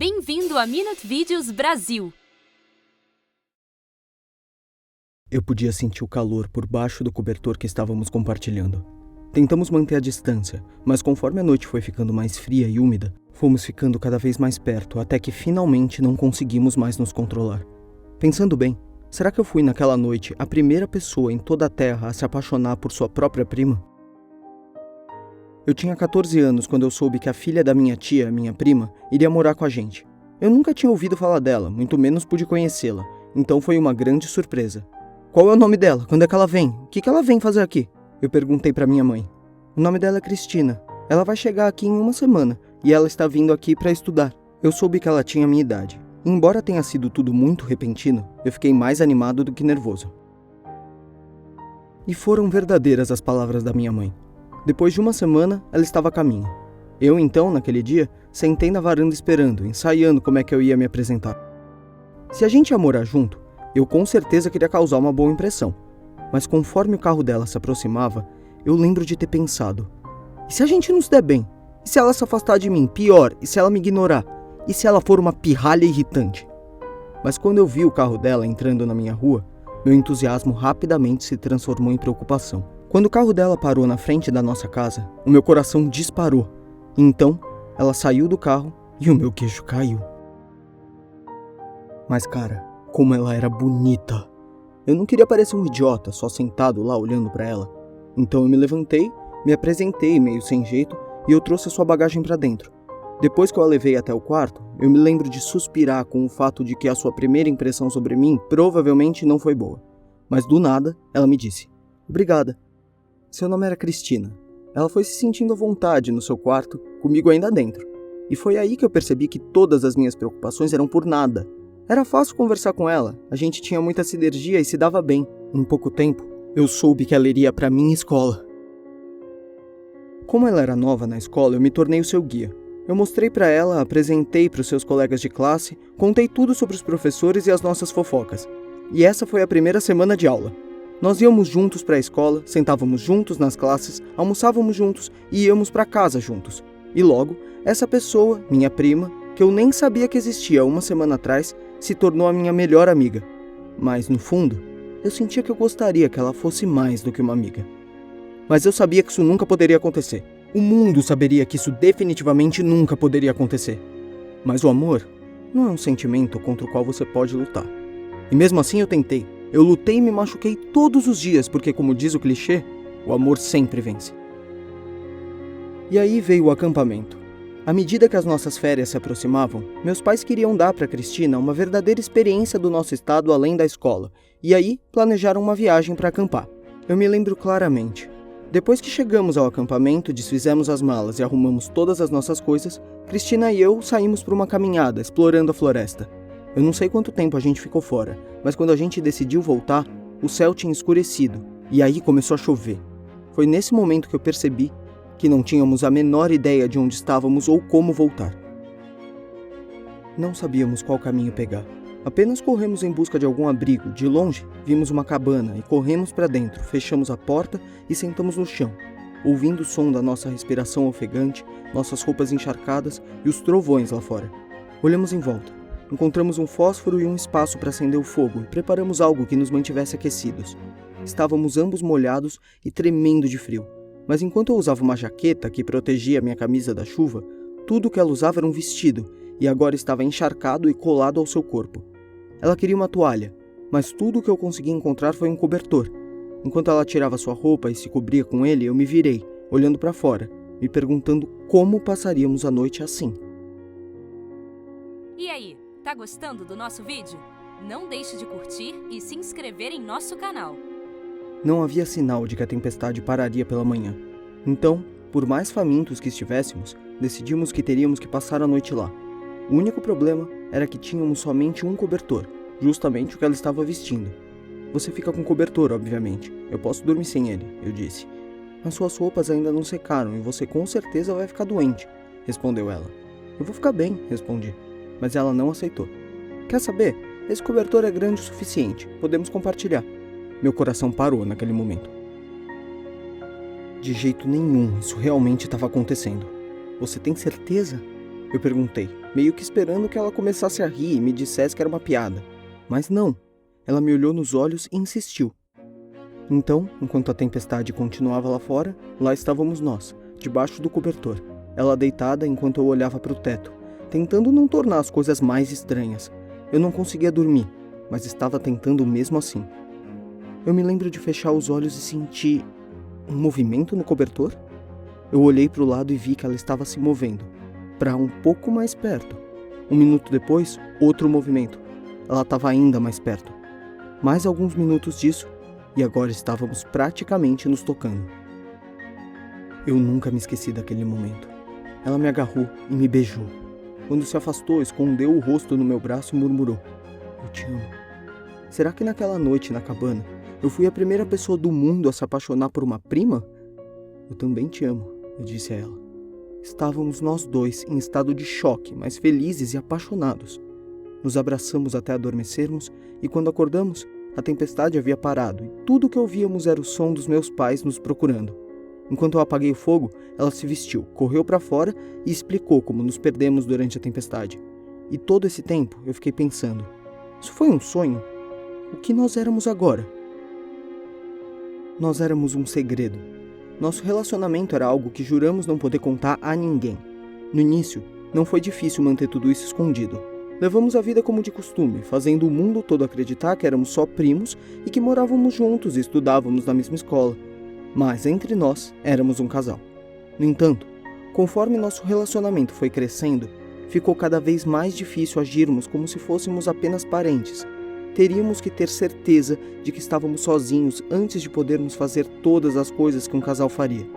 Bem-vindo a Minute Videos Brasil! Eu podia sentir o calor por baixo do cobertor que estávamos compartilhando. Tentamos manter a distância, mas conforme a noite foi ficando mais fria e úmida, fomos ficando cada vez mais perto, até que finalmente não conseguimos mais nos controlar. Pensando bem, será que eu fui naquela noite a primeira pessoa em toda a Terra a se apaixonar por sua própria prima? Eu tinha 14 anos quando eu soube que a filha da minha tia, minha prima, iria morar com a gente. Eu nunca tinha ouvido falar dela, muito menos pude conhecê-la, então foi uma grande surpresa. Qual é o nome dela? Quando é que ela vem? O que ela vem fazer aqui? Eu perguntei para minha mãe. O nome dela é Cristina. Ela vai chegar aqui em uma semana e ela está vindo aqui para estudar. Eu soube que ela tinha a minha idade. E embora tenha sido tudo muito repentino, eu fiquei mais animado do que nervoso. E foram verdadeiras as palavras da minha mãe. Depois de uma semana, ela estava a caminho. Eu então, naquele dia, sentei na varanda esperando, ensaiando como é que eu ia me apresentar. Se a gente ia morar junto, eu com certeza queria causar uma boa impressão, mas conforme o carro dela se aproximava, eu lembro de ter pensado, e se a gente não se der bem? E se ela se afastar de mim? Pior, e se ela me ignorar? E se ela for uma pirralha irritante? Mas quando eu vi o carro dela entrando na minha rua, meu entusiasmo rapidamente se transformou em preocupação. Quando o carro dela parou na frente da nossa casa, o meu coração disparou, e então ela saiu do carro e o meu queixo caiu. Mas cara, como ela era bonita. Eu não queria parecer um idiota só sentado lá olhando pra ela. Então eu me levantei, me apresentei meio sem jeito e eu trouxe a sua bagagem pra dentro. Depois que eu a levei até o quarto, eu me lembro de suspirar com o fato de que a sua primeira impressão sobre mim provavelmente não foi boa. Mas do nada, ela me disse, obrigada. Seu nome era Cristina. Ela foi se sentindo à vontade no seu quarto, comigo ainda dentro. E foi aí que eu percebi que todas as minhas preocupações eram por nada. Era fácil conversar com ela, a gente tinha muita sinergia e se dava bem. Em pouco tempo, eu soube que ela iria para minha escola. Como ela era nova na escola, eu me tornei o seu guia. Eu mostrei para ela, apresentei para os seus colegas de classe, contei tudo sobre os professores e as nossas fofocas. E essa foi a primeira semana de aula. Nós íamos juntos para a escola, sentávamos juntos nas classes, almoçávamos juntos e íamos para casa juntos. E logo, essa pessoa, minha prima, que eu nem sabia que existia uma semana atrás, se tornou a minha melhor amiga. Mas, no fundo, eu sentia que eu gostaria que ela fosse mais do que uma amiga. Mas eu sabia que isso nunca poderia acontecer. O mundo saberia que isso definitivamente nunca poderia acontecer. Mas o amor não é um sentimento contra o qual você pode lutar. E mesmo assim eu tentei. Eu lutei e me machuquei todos os dias, porque, como diz o clichê, o amor sempre vence. E aí veio o acampamento. À medida que as nossas férias se aproximavam, meus pais queriam dar para Cristina uma verdadeira experiência do nosso estado além da escola, e aí planejaram uma viagem para acampar. Eu me lembro claramente. Depois que chegamos ao acampamento, desfizemos as malas e arrumamos todas as nossas coisas, Cristina e eu saímos para uma caminhada, explorando a floresta. Eu não sei quanto tempo a gente ficou fora, mas quando a gente decidiu voltar, o céu tinha escurecido, e aí começou a chover. Foi nesse momento que eu percebi que não tínhamos a menor ideia de onde estávamos ou como voltar. Não sabíamos qual caminho pegar. Apenas corremos em busca de algum abrigo. De longe, vimos uma cabana e corremos para dentro, fechamos a porta e sentamos no chão, ouvindo o som da nossa respiração ofegante, nossas roupas encharcadas e os trovões lá fora. Olhamos em volta. Encontramos um fósforo e um espaço para acender o fogo e preparamos algo que nos mantivesse aquecidos. Estávamos ambos molhados e tremendo de frio. Mas enquanto eu usava uma jaqueta que protegia minha camisa da chuva, tudo que ela usava era um vestido, e agora estava encharcado e colado ao seu corpo. Ela queria uma toalha, mas tudo o que eu consegui encontrar foi um cobertor. Enquanto ela tirava sua roupa e se cobria com ele, eu me virei, olhando para fora, me perguntando como passaríamos a noite assim. E aí, tá gostando do nosso vídeo? Não deixe de curtir e se inscrever em nosso canal. Não havia sinal de que a tempestade pararia pela manhã. Então, por mais famintos que estivéssemos, decidimos que teríamos que passar a noite lá. O único problema era que tínhamos somente um cobertor, justamente o que ela estava vestindo. Você fica com cobertor, obviamente. Eu posso dormir sem ele, eu disse. Mas suas roupas ainda não secaram e você com certeza vai ficar doente, respondeu ela. Eu vou ficar bem, respondi. Mas ela não aceitou. Quer saber? Esse cobertor é grande o suficiente, podemos compartilhar. Meu coração parou naquele momento. De jeito nenhum, isso realmente estava acontecendo. Você tem certeza? Eu perguntei. meio que esperando que ela começasse a rir e me dissesse que era uma piada. Mas não, ela me olhou nos olhos e insistiu. Então, enquanto a tempestade continuava lá fora, lá estávamos nós, debaixo do cobertor, ela deitada enquanto eu olhava para o teto, tentando não tornar as coisas mais estranhas. Eu não conseguia dormir, mas estava tentando mesmo assim. Eu me lembro de fechar os olhos e sentir um movimento no cobertor. Eu olhei para o lado e vi que ela estava se movendo, para um pouco mais perto. 1 minuto depois, outro movimento. Ela estava ainda mais perto. Mais alguns minutos disso, e agora estávamos praticamente nos tocando. Eu nunca me esqueci daquele momento. Ela me agarrou e me beijou. Quando se afastou, escondeu o rosto no meu braço e murmurou: "Eu te amo." Será que naquela noite na cabana, eu fui a primeira pessoa do mundo a se apaixonar por uma prima? "Eu também te amo", eu disse a ela. Estávamos nós dois em estado de choque, mas felizes e apaixonados. Nos abraçamos até adormecermos e quando acordamos, a tempestade havia parado e tudo o que ouvíamos era o som dos meus pais nos procurando. Enquanto eu apaguei o fogo, ela se vestiu, correu para fora e explicou como nos perdemos durante a tempestade. E todo esse tempo eu fiquei pensando: isso foi um sonho? O que nós éramos agora? Nós éramos um segredo. Nosso relacionamento era algo que juramos não poder contar a ninguém. No início, não foi difícil manter tudo isso escondido. Levamos a vida como de costume, fazendo o mundo todo acreditar que éramos só primos e que morávamos juntos e estudávamos na mesma escola. Mas entre nós, éramos um casal. No entanto, conforme nosso relacionamento foi crescendo, ficou cada vez mais difícil agirmos como se fôssemos apenas parentes. Teríamos que ter certeza de que estávamos sozinhos antes de podermos fazer todas as coisas que um casal faria.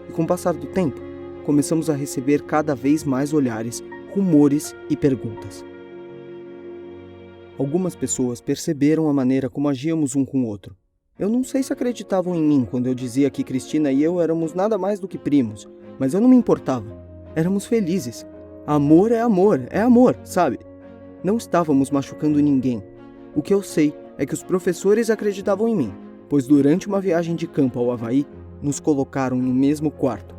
E com o passar do tempo, começamos a receber cada vez mais olhares, rumores e perguntas. Algumas pessoas perceberam a maneira como agíamos um com o outro. Eu não sei se acreditavam em mim quando eu dizia que Cristina e eu éramos nada mais do que primos, mas eu não me importava. Éramos felizes. Amor, sabe? Não estávamos machucando ninguém. O que eu sei é que os professores acreditavam em mim, pois durante uma viagem de campo ao Havaí, nos colocaram no mesmo quarto.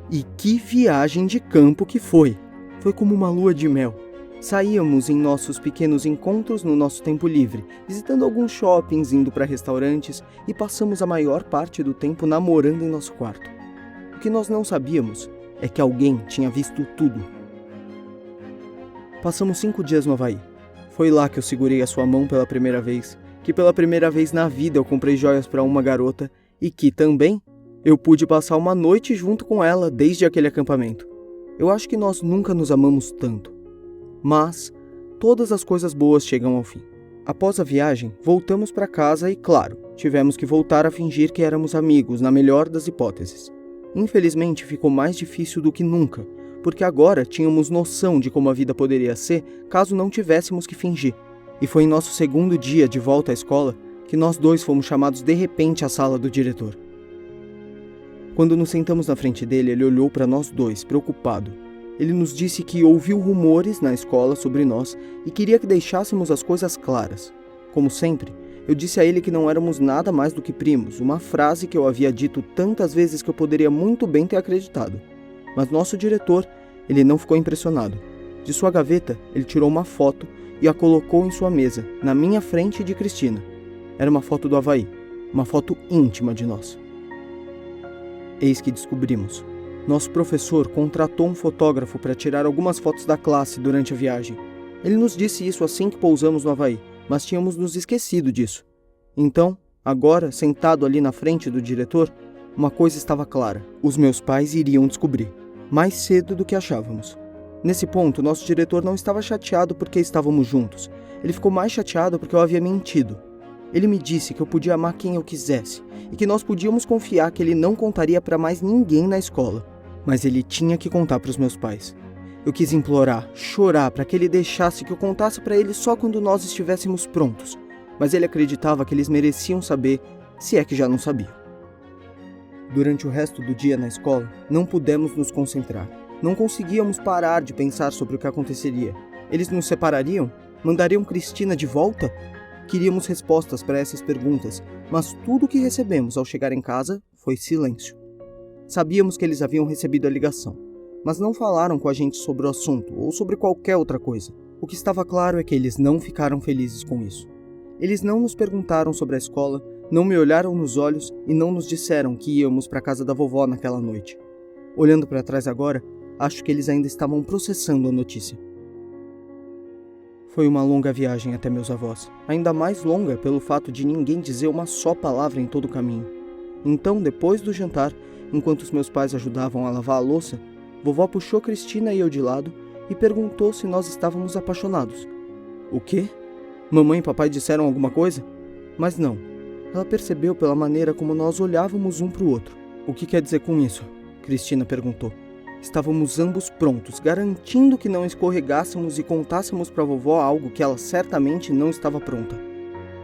E que viagem de campo que foi! Foi como uma lua de mel. Saíamos em nossos pequenos encontros no nosso tempo livre, visitando alguns shoppings, indo para restaurantes e passamos a maior parte do tempo namorando em nosso quarto. O que nós não sabíamos é que alguém tinha visto tudo. Passamos 5 dias no Havaí. Foi lá que eu segurei a sua mão pela primeira vez, que pela primeira vez na vida eu comprei joias para uma garota e que também eu pude passar uma noite junto com ela desde aquele acampamento. Eu acho que nós nunca nos amamos tanto. Mas todas as coisas boas chegam ao fim. Após a viagem, voltamos para casa e, claro, tivemos que voltar a fingir que éramos amigos, na melhor das hipóteses. Infelizmente, ficou mais difícil do que nunca, porque agora tínhamos noção de como a vida poderia ser caso não tivéssemos que fingir. E foi em nosso segundo dia de volta à escola que nós dois fomos chamados de repente à sala do diretor. Quando nos sentamos na frente dele, ele olhou para nós dois, preocupado. Ele nos disse que ouviu rumores na escola sobre nós e queria que deixássemos as coisas claras. Como sempre, eu disse a ele que não éramos nada mais do que primos, uma frase que eu havia dito tantas vezes que eu poderia muito bem ter acreditado. Mas nosso diretor, ele não ficou impressionado. De sua gaveta, ele tirou uma foto e a colocou em sua mesa, na minha frente e de Cristina. Era uma foto do Havaí, uma foto íntima de nós. Eis que descobrimos. Nosso professor contratou um fotógrafo para tirar algumas fotos da classe durante a viagem. Ele nos disse isso assim que pousamos no Havaí, mas tínhamos nos esquecido disso. Então, agora, sentado ali na frente do diretor, uma coisa estava clara: os meus pais iriam descobrir, mais cedo do que achávamos. Nesse ponto, nosso diretor não estava chateado porque estávamos juntos. Ele ficou mais chateado porque eu havia mentido. Ele me disse que eu podia amar quem eu quisesse e que nós podíamos confiar que ele não contaria para mais ninguém na escola. Mas ele tinha que contar para os meus pais. Eu quis implorar, chorar para que ele deixasse que eu contasse para eles só quando nós estivéssemos prontos. Mas ele acreditava que eles mereciam saber, se é que já não sabiam. Durante o resto do dia na escola, não pudemos nos concentrar. Não conseguíamos parar de pensar sobre o que aconteceria. Eles nos separariam? Mandariam Cristina de volta? Queríamos respostas para essas perguntas, mas tudo o que recebemos ao chegar em casa foi silêncio. Sabíamos que eles haviam recebido a ligação, mas não falaram com a gente sobre o assunto ou sobre qualquer outra coisa. O que estava claro é que eles não ficaram felizes com isso. Eles não nos perguntaram sobre a escola, não me olharam nos olhos e não nos disseram que íamos para a casa da vovó naquela noite. Olhando para trás agora, acho que eles ainda estavam processando a notícia. Foi uma longa viagem até meus avós, ainda mais longa pelo fato de ninguém dizer uma só palavra em todo o caminho. Então, depois do jantar, enquanto os meus pais ajudavam a lavar a louça, vovó puxou Cristina e eu de lado e perguntou se nós estávamos apaixonados. O quê? Mamãe e papai disseram alguma coisa? Mas não. Ela percebeu pela maneira como nós olhávamos um para o outro. O que quer dizer com isso? Cristina perguntou. Estávamos ambos prontos, garantindo que não escorregássemos e contássemos para a vovó algo que ela certamente não estava pronta.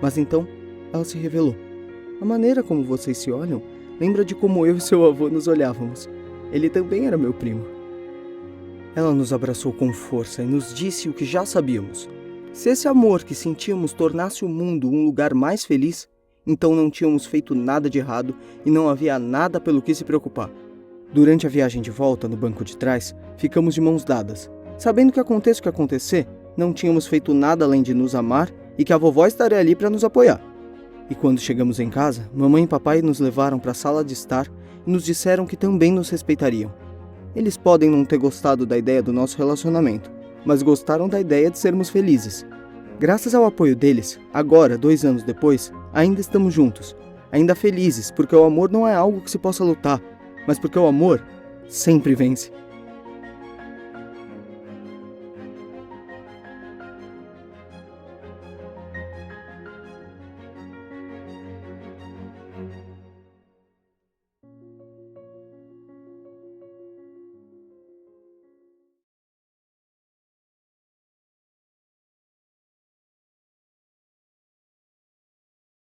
Mas então, ela se revelou. A maneira como vocês se olham lembra de como eu e seu avô nos olhávamos. Ele também era meu primo. Ela nos abraçou com força e nos disse o que já sabíamos. Se esse amor que sentíamos tornasse o mundo um lugar mais feliz, então não tínhamos feito nada de errado e não havia nada pelo que se preocupar. Durante a viagem de volta, no banco de trás, ficamos de mãos dadas. Sabendo que aconteça o que acontecer, não tínhamos feito nada além de nos amar e que a vovó estaria ali para nos apoiar. E quando chegamos em casa, mamãe e papai nos levaram para a sala de estar e nos disseram que também nos respeitariam. Eles podem não ter gostado da ideia do nosso relacionamento, mas gostaram da ideia de sermos felizes. Graças ao apoio deles, agora, 2 anos depois, ainda estamos juntos, ainda felizes, porque o amor não é algo que se possa lutar, mas porque o amor sempre vence.